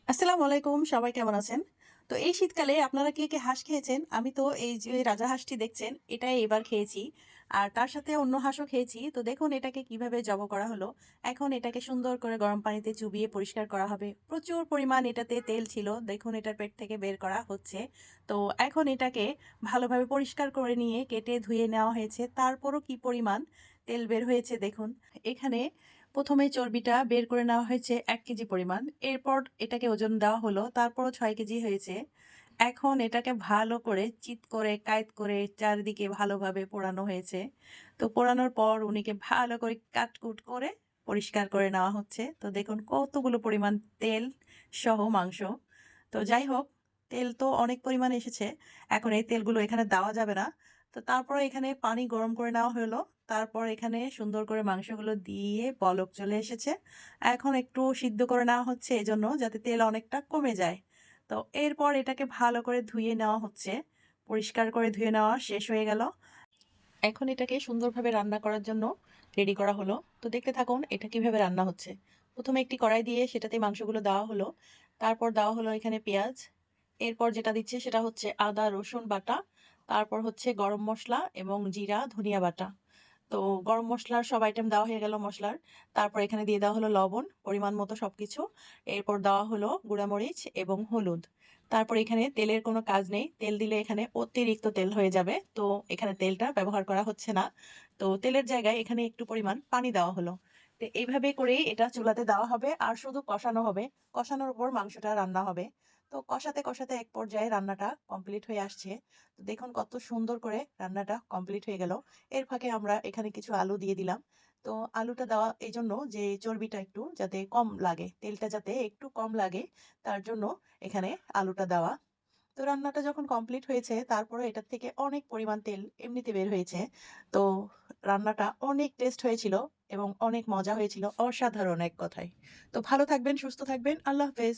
আসসালামু আলাইকুম। সবাই কেমন আছেন? তো এই শীতকালে আপনারা কে হাঁস খেয়েছেন? আমি তো এই যে রাজা হাঁসটি দেখছেন, এটাই এবার খেয়েছি। আর তার সাথে অন্য হাঁসও খেয়েছি। তো দেখুন এটাকে কিভাবে জবো করা হলো। এখন এটাকে সুন্দর করে গরম পানিতে চুবিয়ে পরিষ্কার করা হবে। প্রচুর পরিমাণ এটাতে তেল ছিল। দেখুন এটার পেট থেকে বের করা হচ্ছে। তো এখন এটাকে ভালোভাবে পরিষ্কার করে নিয়ে কেটে ধুয়ে নেওয়া হয়েছে। তারপরও কি পরিমাণ তেল বের হয়েছে দেখুন। এখানে ১ম এ চর্বিটা বের করে নেওয়া হয়েছে ১ কেজি পরিমাণ। এরপর এটাকে ওজন দেওয়া হলো। তারপরও ৬ কেজি হয়েছে। এখন এটাকে ভালো করে চিৎ করে কায়েত করে চারিদিকে ভালোভাবে পোড়ানো হয়েছে। তো পোড়ানোর পর উনিকে ভালো করে কাটকুট করে পরিষ্কার করে নেওয়া হচ্ছে। তো দেখুন কতগুলো পরিমাণ তেল সহ মাংস। তো যাই হোক, তেল তো অনেক পরিমাণে এসেছে। এখন এই তেলগুলো এখানে দেওয়া যাবে না। তো তারপরে এখানে পানি গরম করে নেওয়া হলো। তারপর এখানে সুন্দর করে মাংসগুলো দিয়ে বলক চলে এসেছে। এখন একটু সিদ্ধ করে নেওয়া হচ্ছে এজন্য যাতে তেল অনেকটা কমে যায়। তো এরপর এটাকে ভালো করে ধুয়ে নেওয়া হচ্ছে। পরিষ্কার করে ধুয়ে নেওয়া শেষ হয়ে গেল। এখন এটাকে সুন্দরভাবে রান্না করার জন্য রেডি করা হলো। তো দেখতে থাকুন এটা কিভাবে রান্না হচ্ছে। ১ম এ একটি কড়াই দিয়ে সেটাতে মাংসগুলো দেওয়া হলো। তারপর দেওয়া হলো এখানে পেঁয়াজ। এরপর যেটা দিচ্ছে সেটা হচ্ছে আদা, রসুন বাটা। তারপর হচ্ছে গরম মসলা এবং জিরা, ধনিয়া বাটা। তো গরম মসলার সব আইটেম দেওয়া হয়ে গেল মসলার। তারপর এখানে দিয়ে দেওয়া হলো লবণ, পরিমাণ মতো সবকিছু। এরপর দেওয়া হলো গুঁড়ামরিচ এবং হলুদ। তারপর এখানে তেলের কোনো কাজ নেই। তেল দিলে এখানে অতিরিক্ত তেল হয়ে যাবে। তো এখানে তেলটা ব্যবহার করা হচ্ছে না। তো তেলের জায়গায় এখানে একটু পরিমাণ পানি দেওয়া হলো। তো এইভাবে করেই এটা চুলাতে দেওয়া হবে আর শুধু কষানো হবে। কষানোর উপর মাংসটা রান্না হবে। তো কষাতে এক পর্যায়ে রান্নাটা কমপ্লিট হয়ে আসছে। তো দেখুন কত সুন্দর করে রান্নাটা কমপ্লিট হয়ে গেল। এর ফাঁকে আমরা এখানে কিছু আলু দিয়ে দিলাম। তো আলুটা দেওয়া এইজন্য যে চর্বিটা একটু যাতে কম লাগে, তেলটা যাতে একটু কম লাগে তার জন্য এখানে আলুটা দেওয়া। তো রান্নাটা যখন কমপ্লিট হয়েছে তারপরে এটার থেকে অনেক পরিমাণ তেল এমনিতে বের হয়েছে। তো রান্নাটা অনেক টেস্ট হয়েছিল এবং অনেক মজা হয়েছিল। অসাধারণ এক কথায়। তো ভালো থাকবেন, সুস্থ থাকবেন। আল্লাহ হাফেজ।